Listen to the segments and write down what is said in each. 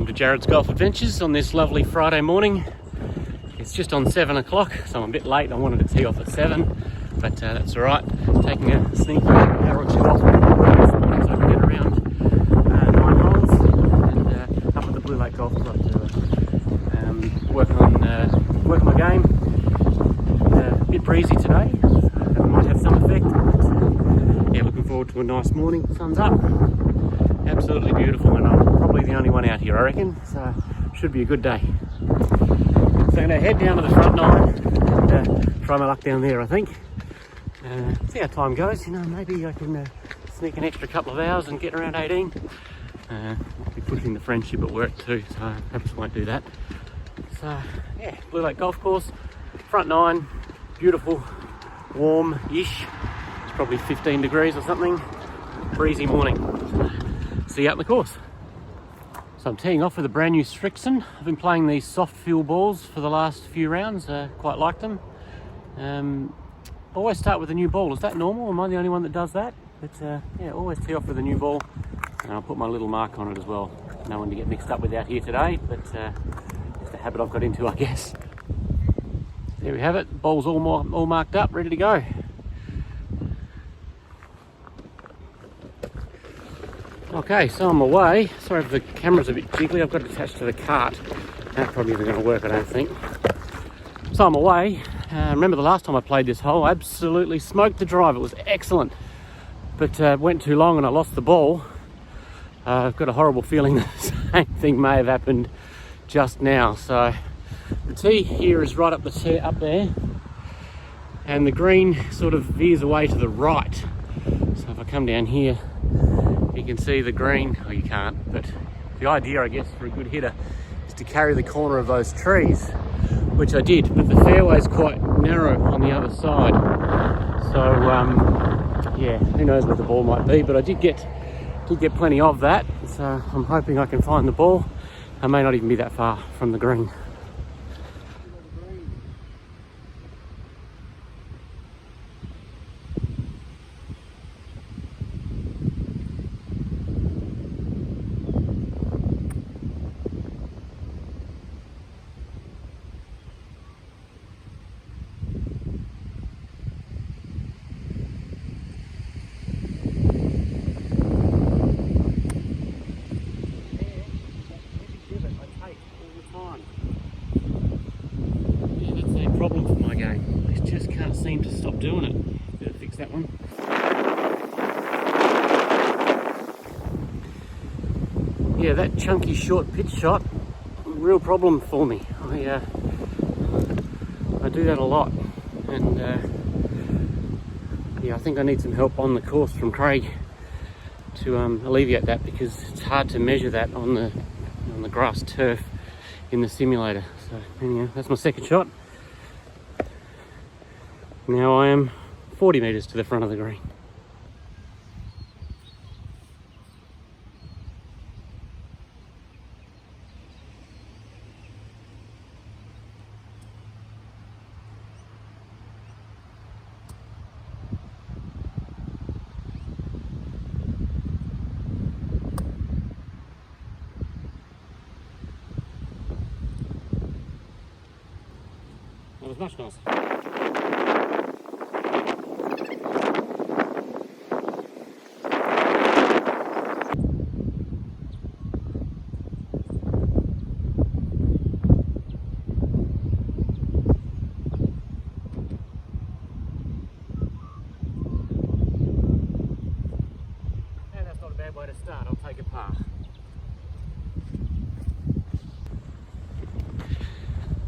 Welcome to Jared's Golf Adventures on this lovely Friday morning. It's just on 7 o'clock, so I'm a bit late. I wanted to tee off at 7, but that's all right. Taking a sneaky hour or two off this morning so I can get around 9 holes and up at the Blue Lake Golf Club to work on my game. A bit breezy today, so that might have some effect. But, yeah, looking forward to a nice morning. Sun's up. Absolutely beautiful, and I'm probably the only one out here, I reckon, so should be a good day. So I'm going to head down to the front 9 and try my luck down there, I think. See how time goes, maybe I can sneak an extra couple of hours and get around 18. I'll be pushing the friendship at work too, so I perhaps won't do that. So yeah, Blue Lake Golf Course, front 9, beautiful, warm-ish. It's probably 15 degrees or something. Breezy morning. See you out in the course. So I'm teeing off with a brand new Strixon. I've been playing these soft feel balls for the last few rounds. Quite like them. Always start with a new ball. Is that normal? Am I the only one that does that? But yeah, always tee off with a new ball. And I'll put my little mark on it as well. No one to get mixed up with out here today, but it's a habit I've got into, I guess. There we have it. Ball's all marked up, ready to go. Okay, so I'm away. Sorry if the camera's a bit jiggly. I've got it attached to the cart. That probably isn't going to work, I don't think. So I'm away. Remember the last time I played this hole, I absolutely smoked the drive. It was excellent. But went too long and I lost the ball. I've got a horrible feeling the same thing may have happened just now. So the tee here is right up there. And the green sort of veers away to the right. So if I come down here, you can see the green. Oh, you can't, but the idea, I guess, for a good hitter is to carry the corner of those trees, which I did, but the fairway's quite narrow on the other side. So, yeah, who knows where the ball might be, but I did get plenty of that, so I'm hoping I can find the ball. I may not even be that far from the green. Problem for my game. I just can't seem to stop doing it. Better fix that one. Yeah, that chunky short pitch shot, real problem for me. I do that a lot, and yeah, I think I need some help on the course from Craig to alleviate that, because it's hard to measure that on the grass turf in the simulator. So anyway, that's my second shot. Now I am 40 metres to the front of the green. That was much nicer. Way to start. I'll take a par.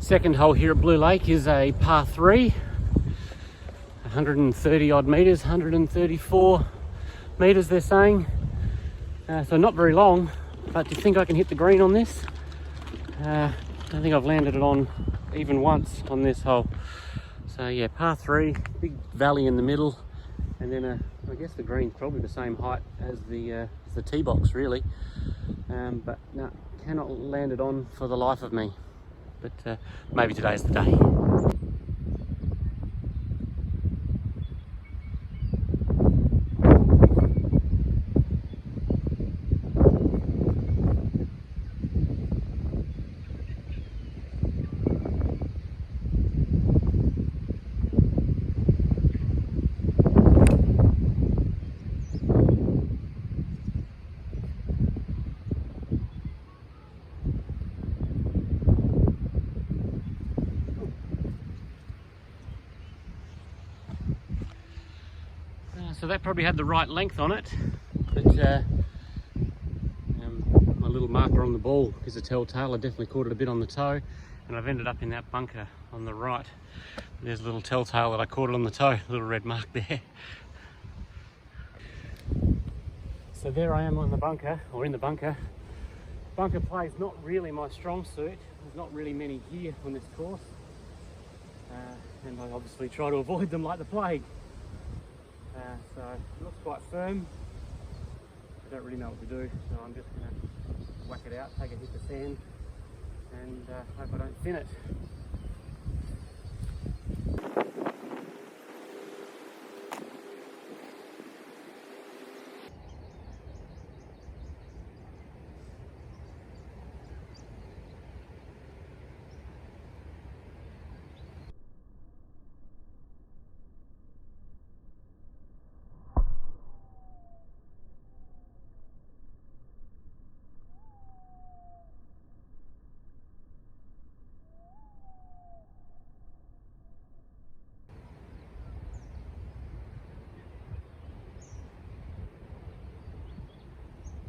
Second hole here at Blue Lake is a par 3, 130 odd metres, 134 metres they're saying, so not very long, but do you think I can hit the green on this? I don't think I've landed it on even once on this hole. So yeah, par 3, big valley in the middle, and then I guess the green's probably the same height as the tee box, really. But no, cannot land it on for the life of me. But maybe today's the day. So that probably had the right length on it, but my little marker on the ball is a telltale. I definitely caught it a bit on the toe, and I've ended up in that bunker on the right. There's a little telltale that I caught it on the toe, a little red mark there. So there I am on the bunker, or in the bunker. Bunker play is not really my strong suit. There's not really many gear on this course, and I obviously try to avoid them like the plague. So it looks quite firm. I don't really know what to do, so I'm just going to whack it out, take a hit of sand, and hope I don't thin it.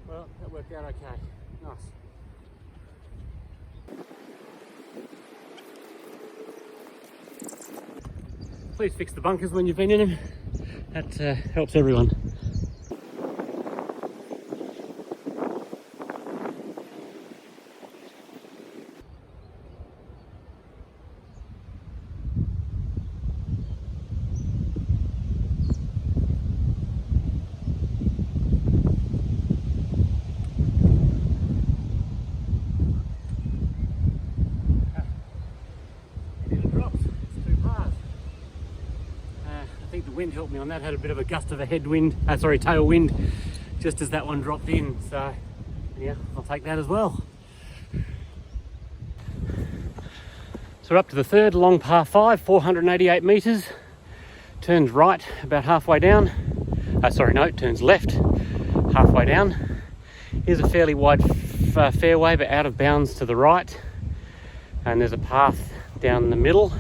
Well, that worked out okay. Nice. Please fix the bunkers when you've been in them. That helps everyone. The wind helped me on that. Had a bit of a gust of a tailwind, just as that one dropped in. So yeah, I'll take that as well. So we're up to the third long par 5, 488 metres. Turns right about halfway down. It turns left halfway down. Here's a fairly wide fairway, but out of bounds to the right. And there's a path down the middle.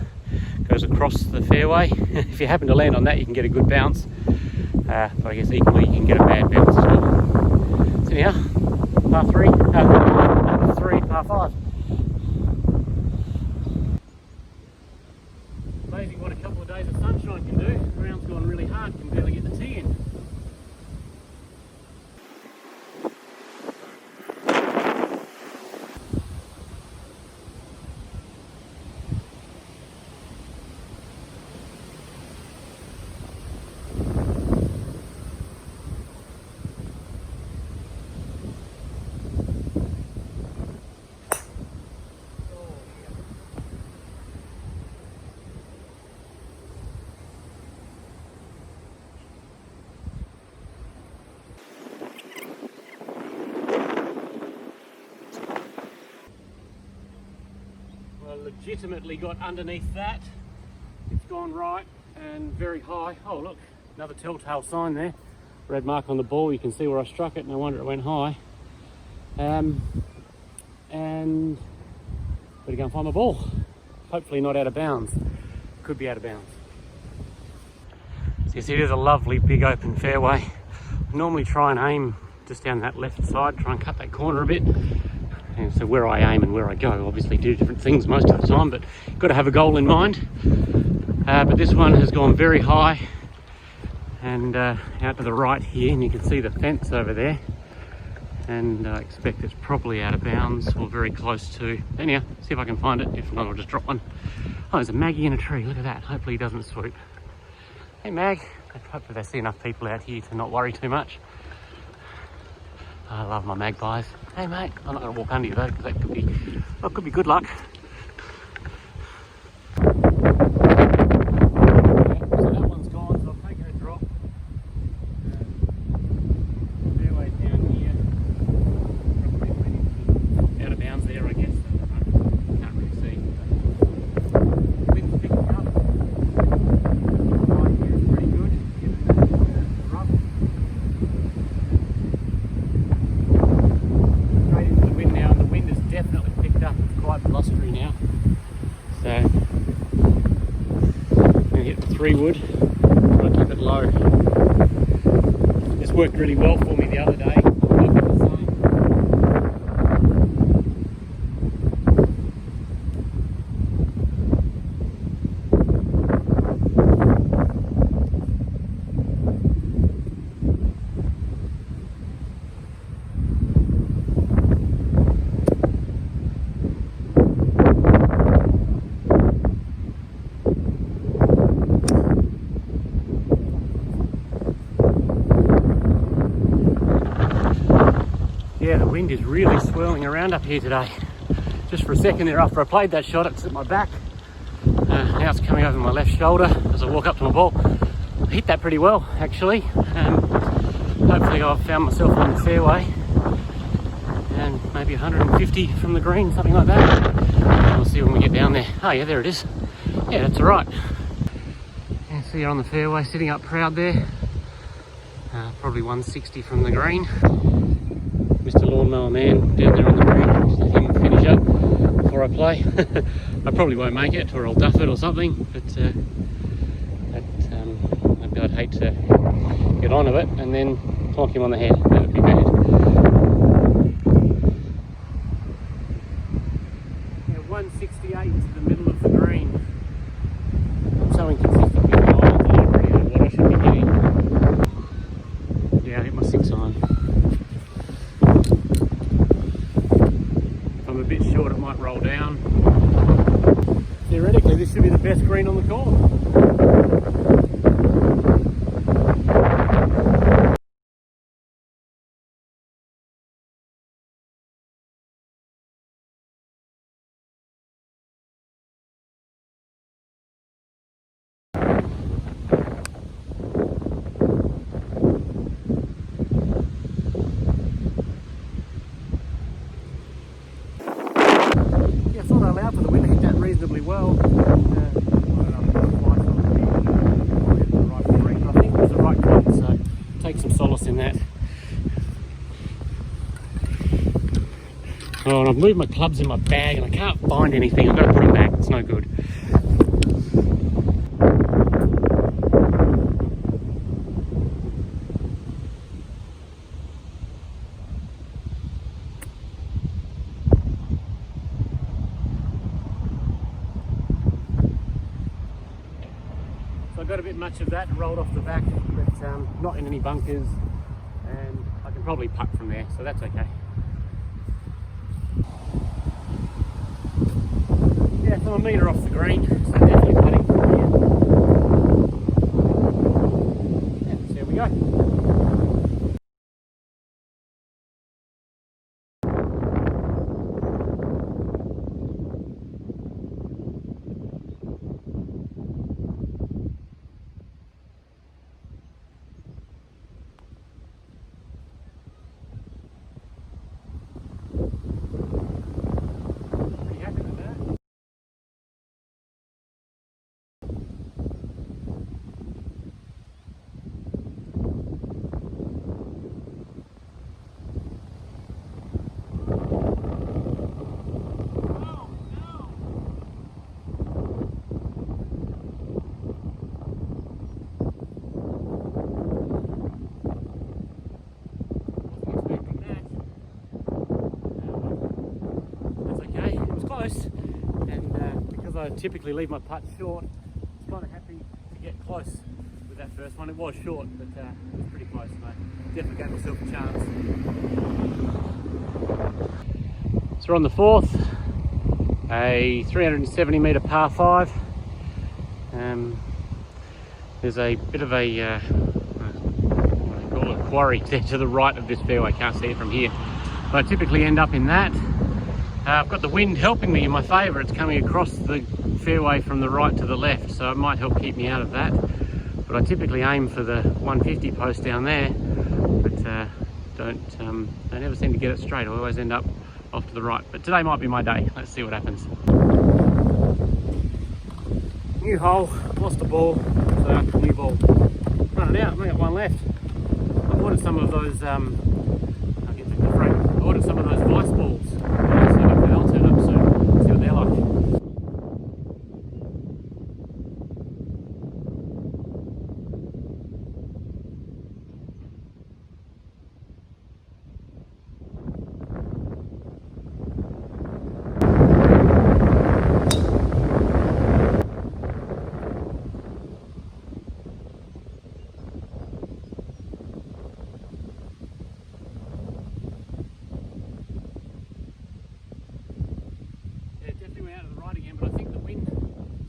Goes across the fairway. If you happen to land on that, you can get a good bounce, but I guess equally you can get a bad bounce as well. So anyhow, par 3, par 5. Amazing what a couple of days of sunshine can do. The ground's gone really hard, can barely get the tee in. Legitimately got underneath that. It's gone right and very high. Oh look, another telltale sign there. Red mark on the ball. You can see where I struck it. No wonder it went high. And better go and find my ball. Hopefully not out of bounds. Could be out of bounds. So you see, it is a lovely big open fairway. I normally try and aim just down that left side, try and cut that corner a bit. And so where I aim and where I go obviously do different things most of the time, but you've got to have a goal in mind. But this one has gone very high and out to the right here, and you can see the fence over there, and I expect it's probably out of bounds or very close to. Anyhow, see if I can find it. If not, I'll just drop one. Oh, there's a maggie in a tree. Look at that. Hopefully he doesn't swoop. Hey Mag. Hopefully they see enough people out here to not worry too much. I love my magpies. Hey mate, I'm not going to walk under you though, because that could be good luck. So that one's gone, so I've taken a drop. Fairway down here. Probably out of bounds there, I guess. Can't really see. Wind's picking up. Right here is pretty good. Given rough. Definitely picked up. It's quite blustery now. So I'm going to hit the 3 wood. Try to keep it low. worked really well for me the other day. Yeah, the wind is really swirling around up here today. Just for a second there after I played that shot, it's at my back. Now it's coming over my left shoulder as I walk up to my ball. I hit that pretty well, actually. Hopefully I've found myself on the fairway and maybe 150 from the green, something like that. We'll see when we get down there. Oh yeah, there it is. Yeah, that's all right. Yeah, see you're on the fairway, sitting up proud there. Probably 160 from the green. Mr. Lawnmower Man down there on the green. Just let him finish up before I play. I probably won't make it, or I'll duff it or something, but maybe I'd hate to get on of it and then clock him on the head. That would be bad. Yeah, 168 to the middle of the green. I'm so inconsistent with the irons, I don't really know what I should be hitting. Yeah, I hit my 6 iron. I'm a bit short, it might roll down. Theoretically, this should be the best green on the course. Yeah, I thought I allowed for the wind to hit that reasonably well. I don't know if it was the right green, but I think it was the right club, so take some solace in that. Oh, and I've moved my clubs in my bag and I can't find anything. I've got to put them back, it's no good. So I got a bit much of that rolled off the back, but not in any bunkers, and I can probably putt from there, so that's okay. Yeah, so I'm a metre off the green, so definitely putting from here. Yeah, so there we go. Pretty happy with that. And because I typically leave my putt short, I was kind of happy to get close with that first one. It was short, but it was pretty close, and I definitely gave myself a chance. So we're on the fourth, a 370 metre par 5. There's a bit of a what do they call it, quarry to the right of this fairway. Can't see it from here, but I typically end up in that. I've got the wind helping me in my favour. It's coming across the fairway from the right to the left, so it might help keep me out of that. But I typically aim for the 150 post down there, but don't ever seem to get it straight. I always end up off to the right. But today might be my day. Let's see what happens. New hole, lost the ball, so new ball. Running out, I've only got one left. I ordered some of those, I ordered some of those vice balls. They'll turn up soon. See what they're like.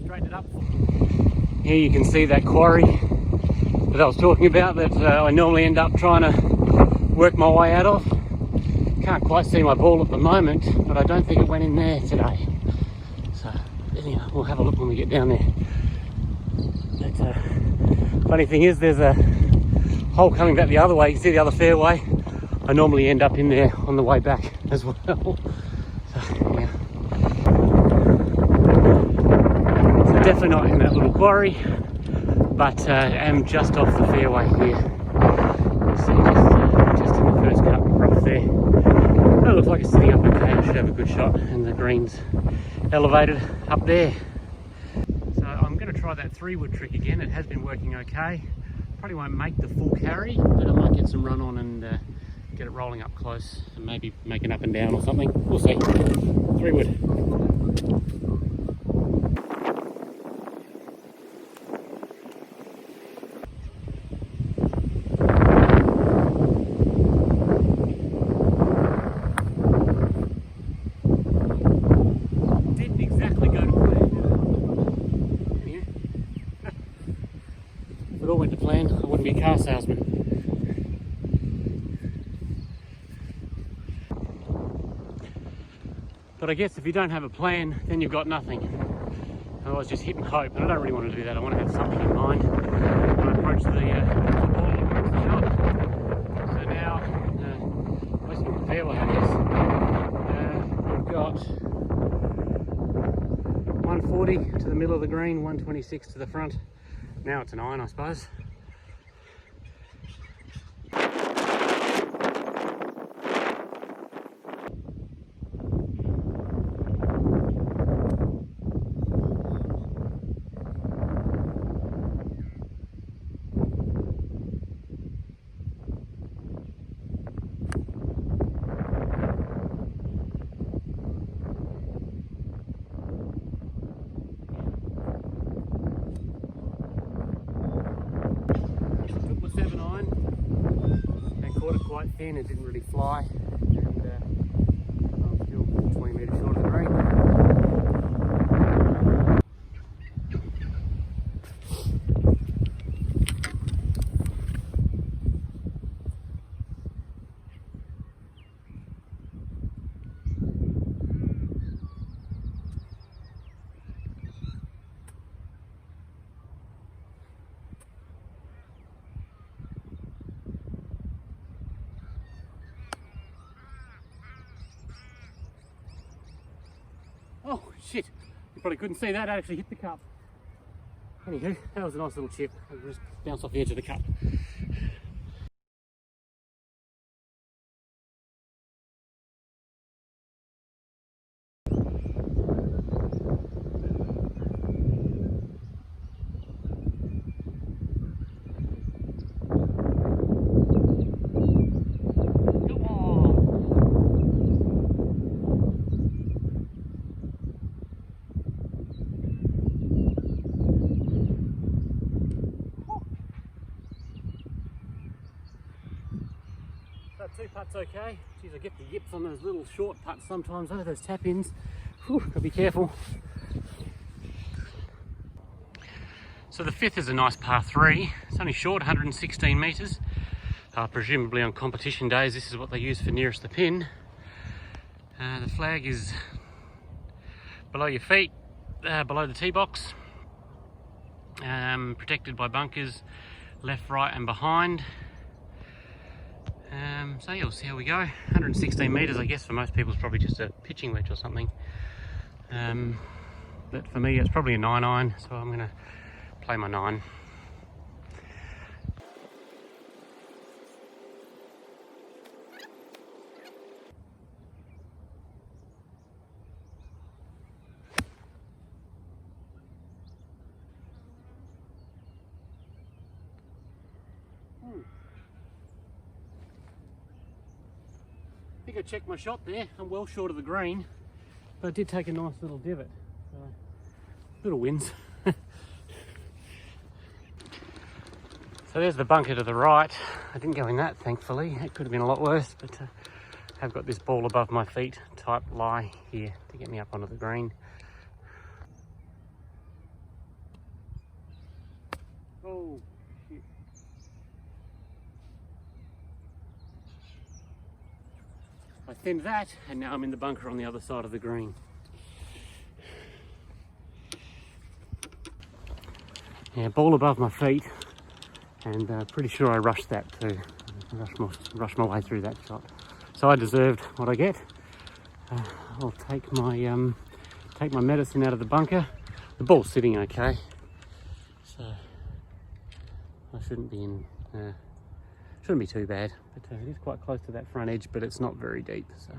straighten it up. Here you can see that quarry that I was talking about that I normally end up trying to work my way out of. Can't quite see my ball at the moment, but I don't think it went in there today. So anyhow, we'll have a look when we get down there. But funny thing is, there's a hole coming back the other way. You can see the other fairway. I normally end up in there on the way back as well. So yeah. So definitely not in that little quarry, but am just off the fairway here. You see, just in the first cut rough there. It looks like it's sitting up okay. I should have a good shot, and the green's elevated up there. So I'm going to try that 3-wood trick again. It has been working okay. Probably won't make the full carry, but I might get some run on and get it rolling up close and maybe make an up and down or something. We'll see. 3-wood. Didn't exactly go to plan. Anyhow. If it all went to plan, I wouldn't be a car salesman. But I guess if you don't have a plan, then you've got nothing. Otherwise, just hit and hope. And I don't really want to do that. I want to have something in mind when I approach the ball or approach the shot. So now, most of the fairway, I guess. We've got 140 to the middle of the green, 126 to the front. Now it's an iron, I suppose. Quite thin, it didn't really fly, and I'm still 20 metres short of the green. Oh shit, you probably couldn't see that, I actually hit the cup. Anywho, that was a nice little chip. It just bounced off the edge of the cup. That 2-putt's okay. Geez, I get the yips on those little short putts sometimes, though, those tap-ins. Gotta be careful. So the 5th is a nice par 3. It's only short, 116 metres. Presumably on competition days, this is what they use for nearest the pin. The flag is below your feet, below the tee box. Protected by bunkers, left, right and behind. So yeah, we'll see how we go. 116 metres, I guess for most people it's probably just a pitching wedge or something. But for me it's probably a 9-iron, so I'm going to play my 9. I think I checked my shot there. I'm well short of the green, but I did take a nice little divot. So, little wins. So there's the bunker to the right. I didn't go in that, thankfully. It could have been a lot worse, but I've got this ball above my feet type lie here to get me up onto the green. thinned that, and now I'm in the bunker on the other side of the green. Yeah, ball above my feet, and pretty sure I rushed that too. Rushed my way through that shot. So I deserved what I get. I'll take my medicine out of the bunker. The ball's sitting okay, so I shouldn't be too bad. But it is quite close to that front edge, but it's not very deep. So.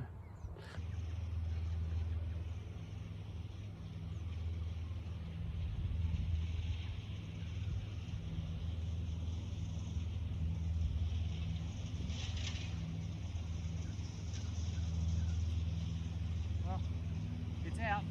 Well, it's out.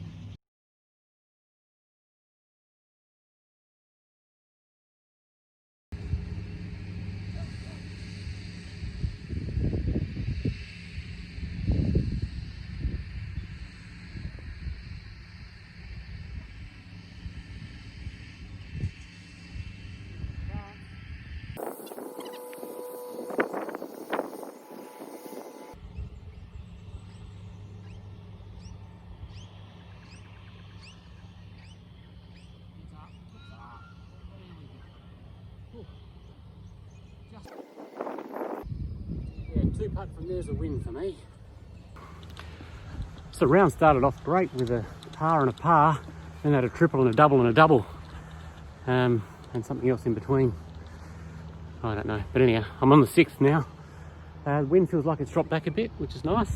Yeah, 2 putt from there's a win for me. So the round started off great with a par and a par, then had a triple and a double and a double, and something else in between. I don't know, but anyhow, I'm on the 6th now. The wind feels like it's dropped back a bit, which is nice.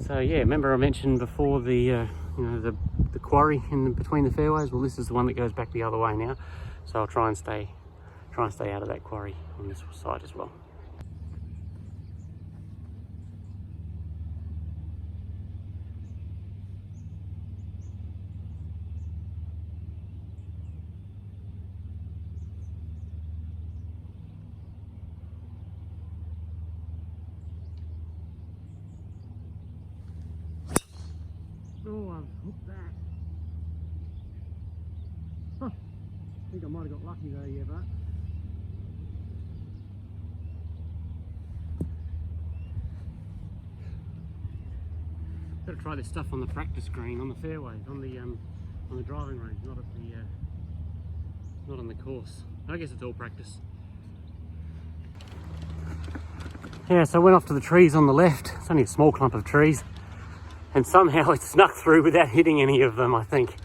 So yeah, remember I mentioned before the the quarry in between the fairways. Well, this is the one that goes back the other way now, so I'll try and stay out of that quarry on this side as well. Oh, I've hooked that. Huh. I think I might have got lucky though, yeah, but. Better try this stuff on the practice green, on the fairways, on the driving range, not on the course. I guess it's all practice. Yeah, so I went off to the trees on the left. It's only a small clump of trees, and somehow it snuck through without hitting any of them, I think.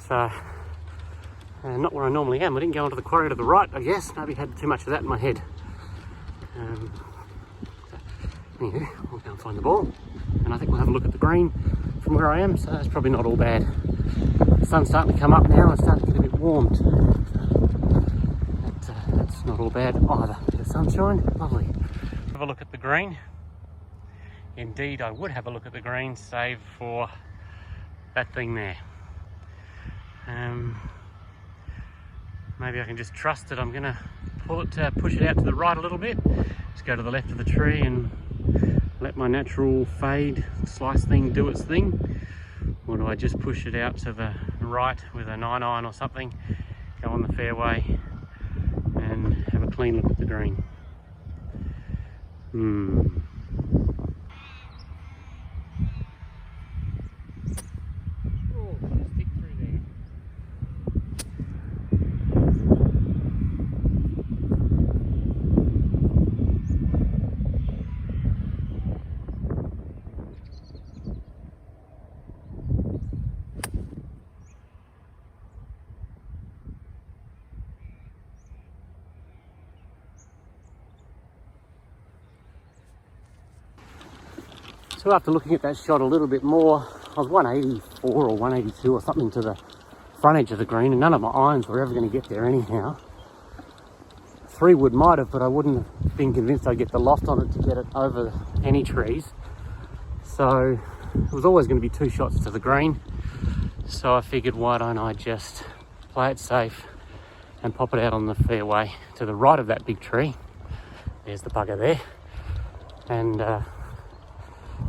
So, not where I normally am. I didn't go onto the quarry to the right, I guess. Maybe had too much of that in my head. Anyway, we'll go and find the ball, and I think we'll have a look at the green from where I am, so it's probably not all bad. The sun's starting to come up now, it's starting to get a bit warm too. That's not all bad either. A bit of sunshine, lovely. Have a look at the green. Indeed, I would have a look at the green, save for that thing there. Maybe I can just trust that I'm going to push it out to the right a little bit. Just go to the left of the tree and let my natural fade slice thing do its thing. Or do I just push it out to the right with a 9-iron or something, go on the fairway and have a clean look at the green? So after looking at that shot a little bit more, I was 184 or 182 or something to the front edge of the green, and none of my irons were ever going to get there anyhow. 3-wood might have, but I wouldn't have been convinced I'd get the loft on it to get it over any trees. So it was always going to be 2 shots to the green. So I figured, why don't I just play it safe and pop it out on the fairway to the right of that big tree. There's the bugger there. And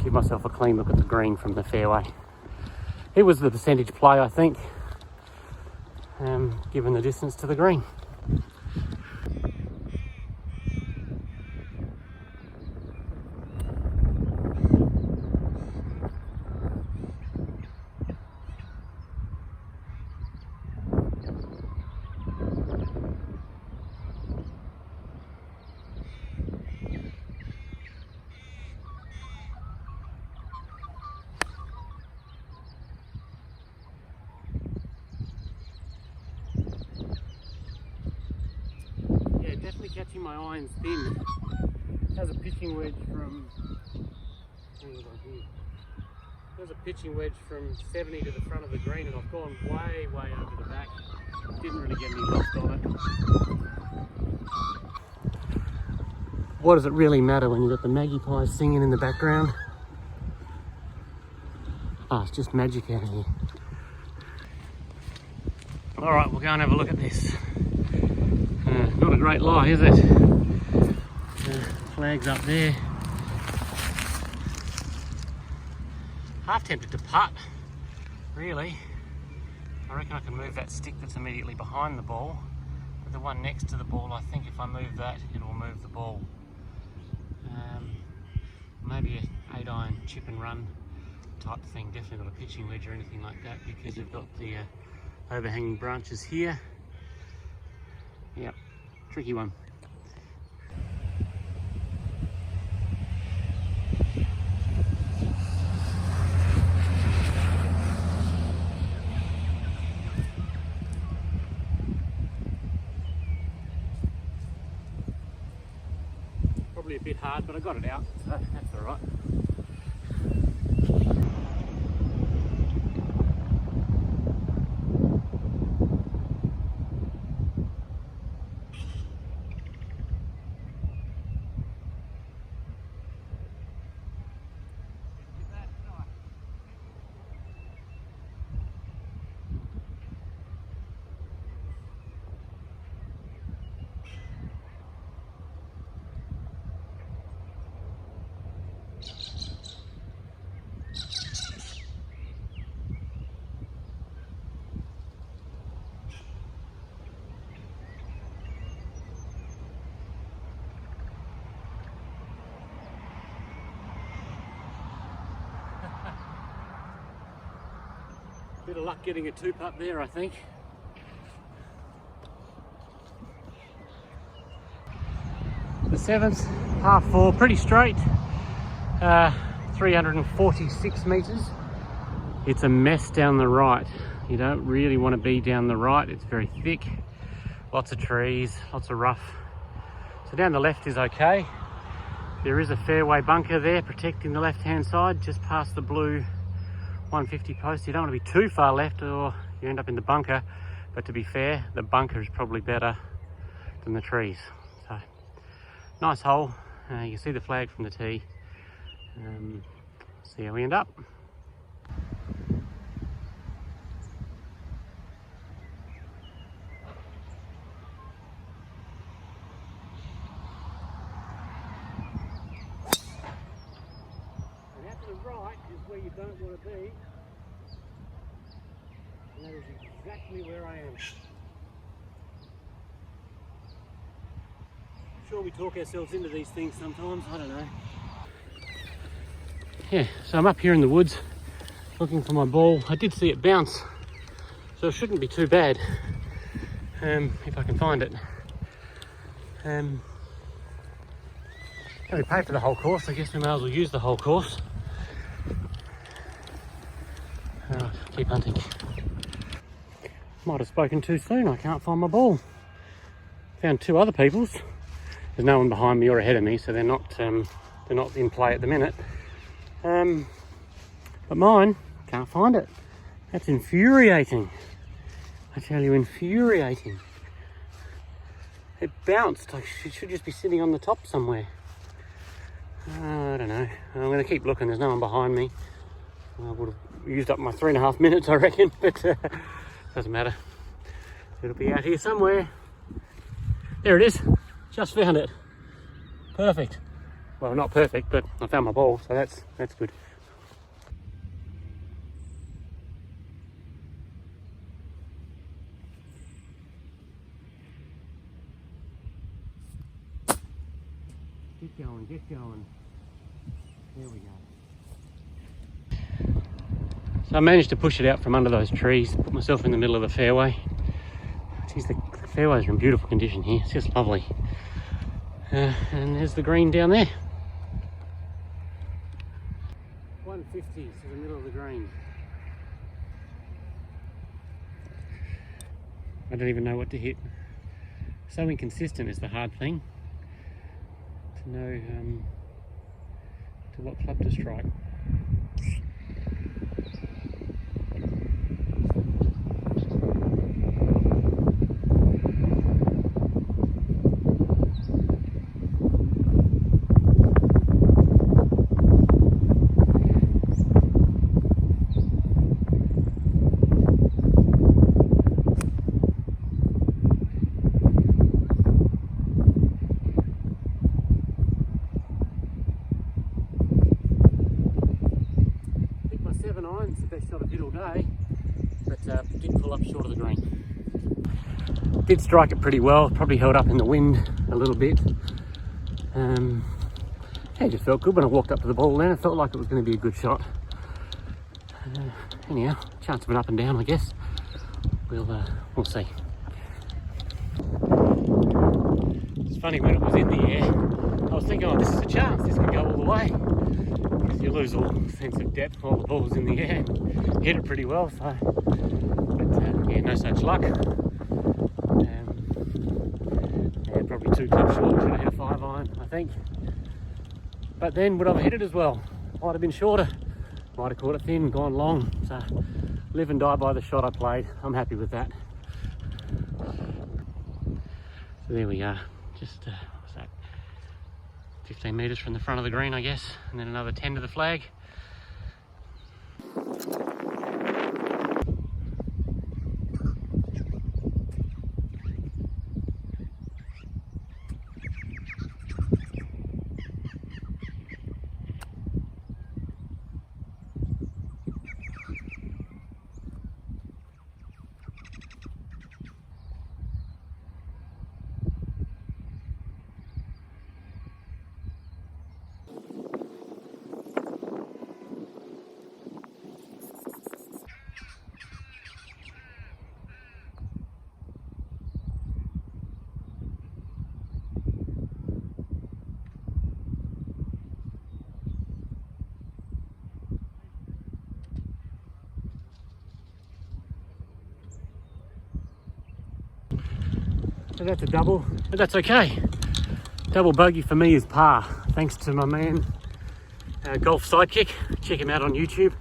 give myself a clean look at the green from the fairway. It was the percentage play, I think, given the distance to the green. catching my irons thin. It has a pitching wedge from, there's a pitching wedge from 70 to the front of the green, and I've gone way over the back. Didn't really get any lift on it. What does it really matter when you've got the magpies singing in the background? Oh, it's just magic out here. All right, we'll go and have a look at this. Not a great lie, is it? Flags up there. Half tempted to putt, really. I reckon I can move that stick that's immediately behind the ball, but the one next to the ball, I think if I move that, it will move the ball. Maybe an 8-iron chip and run type thing, definitely not a pitching wedge or anything like that, because you've got the overhanging branches here. Yep, tricky one. Probably a bit hard, but I got it out, so that's all right. Bit of luck getting a 2-putt there, I think. The 7th, par 4, pretty straight. 346 metres. It's a mess down the right. You don't really want to be down the right. It's very thick. Lots of trees, lots of rough. So down the left is okay. There is a fairway bunker there protecting the left-hand side, just past the blue 150 post. You don't want to be too far left or you end up in the bunker, but to be fair, the bunker is probably better than the trees. So nice hole. You can see the flag from the tee. See how we end up. And out to the right is where you don't want to be. And that is exactly where I am. I'm sure we talk ourselves into these things sometimes, I don't know. Yeah, so I'm up here in the woods looking for my ball. I did see it bounce, so it shouldn't be too bad if I can find it. We pay for the whole course, I guess we may as well use the whole course. Alright, keep hunting. Might have spoken too soon, I can't find my ball. Found 2 other people's. There's no one behind me or ahead of me, so they're not in play at the minute. But mine, can't find it. That's infuriating. I tell you, infuriating. It bounced. It should just be sitting on the top somewhere. I don't know. I'm going to keep looking. There's no one behind me. I would have used up my 3.5 minutes, I reckon, but doesn't matter. It'll be out here somewhere. There it is. Just found it. Perfect. Well, not perfect, but I found my ball, so that's good. Get going, get going. There we go. So I managed to push it out from under those trees, put myself in the middle of the fairway. Geez, the fairways are in beautiful condition here. It's just lovely. And there's the green down there. 150 to the middle of the green. I don't even know what to hit. So inconsistent is the hard thing. to know to what club to strike. It's the best shot I did all day, but did pull up short of the green. Did strike it pretty well, probably held up in the wind a little bit. Yeah, it just felt good when I walked up to the ball then. It felt like it was going to be a good shot. Anyhow, chance of an up and down, I guess. We'll see. It's funny, when it was in the air, I was thinking, oh, this is a chance, this could go all the way. You lose all sense of depth while the ball's in the air. Hit it pretty well, so but yeah, no such luck. Yeah, probably 2 clubs short. Should have hit a 5-iron, I think. But then would I have hit it as well? Might have been shorter. Might have caught it thin, gone long. So live and die by the shot I played. I'm happy with that. So there we are. Just what's that? 15 metres from the front of the green, I guess, and then another 10 to the flag. So that's a double, but that's okay. Double bogey for me is par, thanks to my man, Golf Sidekick. Check him out on YouTube.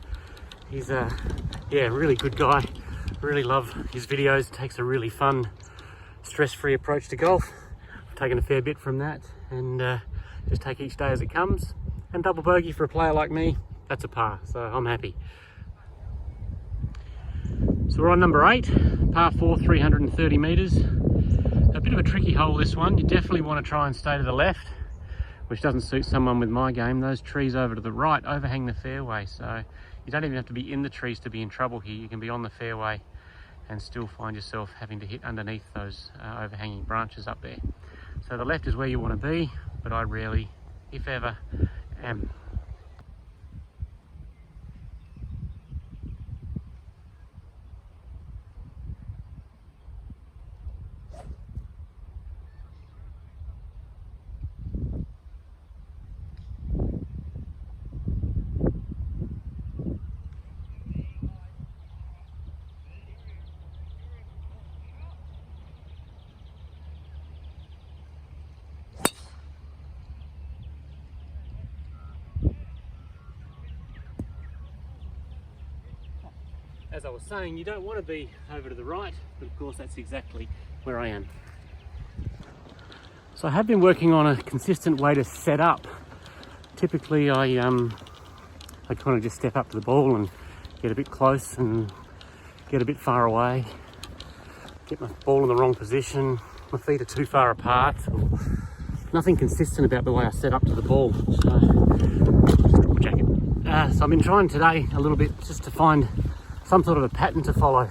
He's yeah, really good guy. Really love his videos. Takes a really fun, stress-free approach to golf. I've taken a fair bit from that, and just take each day as it comes. And double bogey for a player like me, that's a par, so I'm happy. So we're on number 8, par 4, 330 metres. A bit of a tricky hole, this one. You definitely want to try and stay to the left, which doesn't suit someone with my game. Those trees over to the right overhang the fairway, so you don't even have to be in the trees to be in trouble here. You can be on the fairway and still find yourself having to hit underneath those overhanging branches up there. So the left is where you want to be, but I rarely, if ever, am. As I was saying, you don't want to be over to the right, but of course that's exactly where I am. So I have been working on a consistent way to set up. Typically I kind of just step up to the ball and get a bit close and get a bit far away, get my ball in the wrong position, my feet are too far apart. Nothing consistent about the way I set up to the ball. So, so I've been trying today a little bit just to find some sort of a pattern to follow.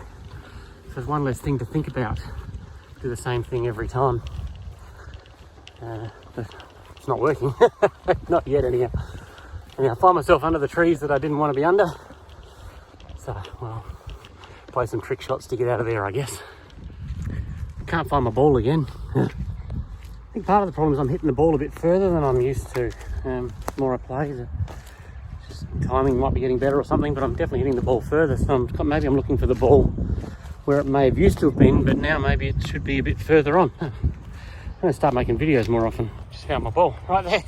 So there's one less thing to think about. Do the same thing every time. But it's not working. Not yet anyhow. I find myself under the trees that I didn't want to be under. So, well, play some trick shots to get out of there, I guess. Can't find my ball again. I think part of the problem is I'm hitting the ball a bit further than I'm used to. The more I play, just timing might be getting better or something, but I'm definitely hitting the ball further. So maybe I'm looking for the ball where it may have used to have been, but now maybe it should be a bit further on. I'm going to start making videos more often. Just found my ball right there.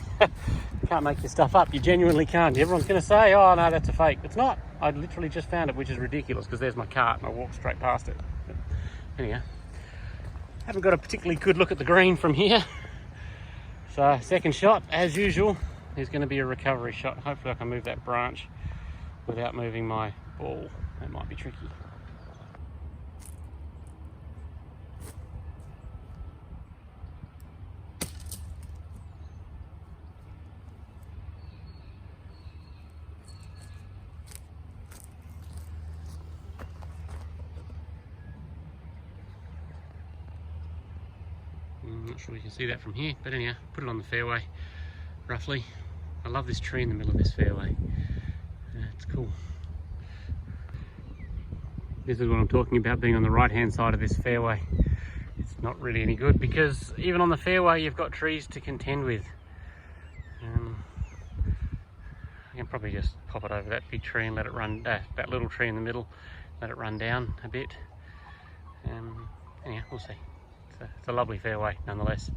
You can't make your stuff up. You genuinely can't. Everyone's going to say, oh no, that's a fake. It's not. I literally just found it, which is ridiculous because there's my cart and I walked straight past it. But anyhow, haven't got a particularly good look at the green from here. So second shot, as usual, is going to be a recovery shot. Hopefully I can move that branch without moving my ball. That might be tricky. I'm not sure you can see that from here, but anyhow, put it on the fairway, roughly. I love this tree in the middle of this fairway. It's cool. This is what I'm talking about, being on the right hand side of this fairway. It's not really any good because even on the fairway you've got trees to contend with. I can probably just pop it over that big tree and let it run, that little tree in the middle, let it run down a bit. Anyhow, we'll see. It's a lovely fairway nonetheless.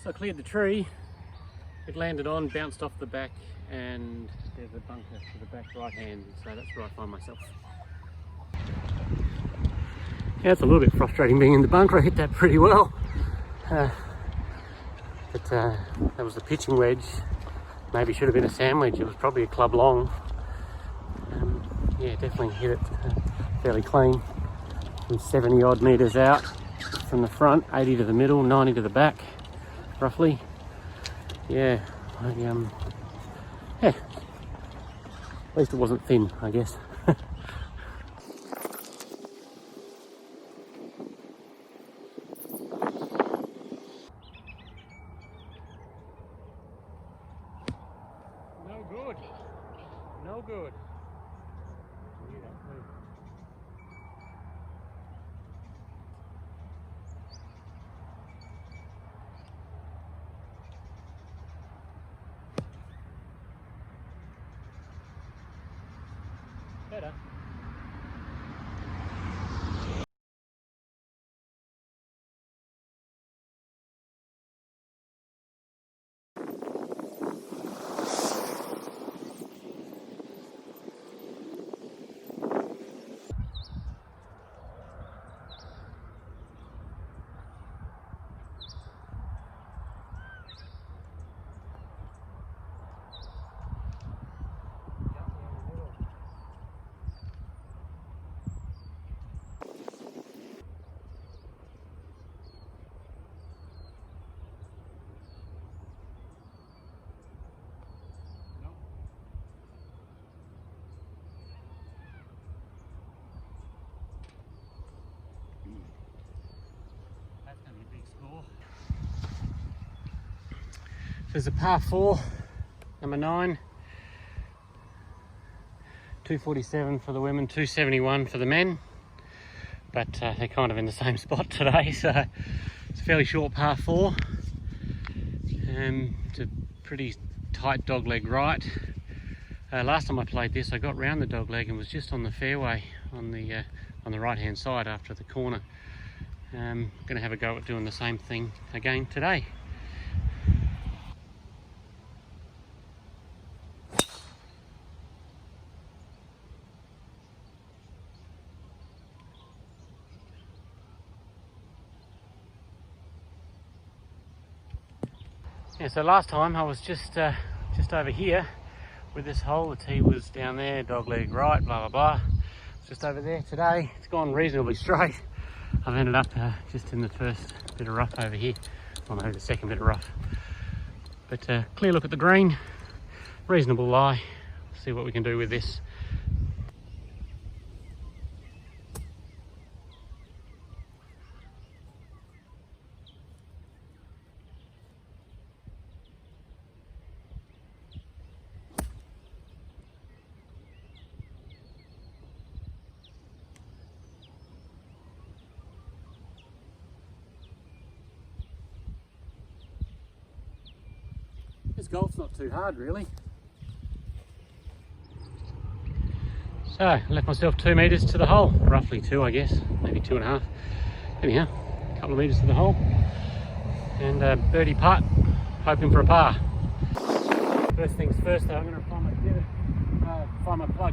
So I cleared the tree, it landed on, bounced off the back, and there's a bunker to the back right hand, so that's where I find myself. Yeah, it's a little bit frustrating being in the bunker. I hit that pretty well. But that was the pitching wedge. Maybe should have been a sandwich. It was probably a club long. Yeah, definitely hit it fairly clean. From 70 odd metres out from the front, 80 to the middle, 90 to the back. Roughly, yeah. Yeah. At least it wasn't thin, I guess. No good. No good. Better. There's a par 4, number 9, 247 for the women, 271 for the men, but they're kind of in the same spot today, so it's a fairly short par 4. It's a pretty tight dogleg right. Last time I played this, I got round the dogleg and was just on the fairway on the right hand side after the corner. Going to have a go at doing the same thing again today. Yeah, so last time I was just over here with this hole. The tee was down there, dogleg right, blah blah blah. It's just over there. Today it's gone reasonably straight. I've ended up just in the first bit of rough over here. Well, maybe the second bit of rough. But clear look at the green, reasonable lie. See what we can do with this. This golf's not too hard, really. So, I left myself 2 metres to the hole, roughly 2, I guess, maybe 2.5. Anyhow, a couple of metres to the hole, and birdie putt, hoping for a par. First things first, though, I'm going to find my plug.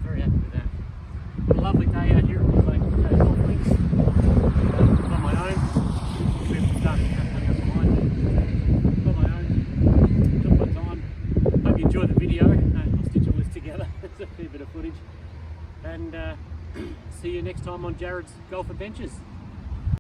Very happy with that. What a lovely day out here at the lake. Golf links. On my own. We've started coming up behind me. On my own. Took my time. Hope you enjoyed the video. I'll stitch all this together. It's a fair bit of footage. And see you next time on Jared's Golf Adventures.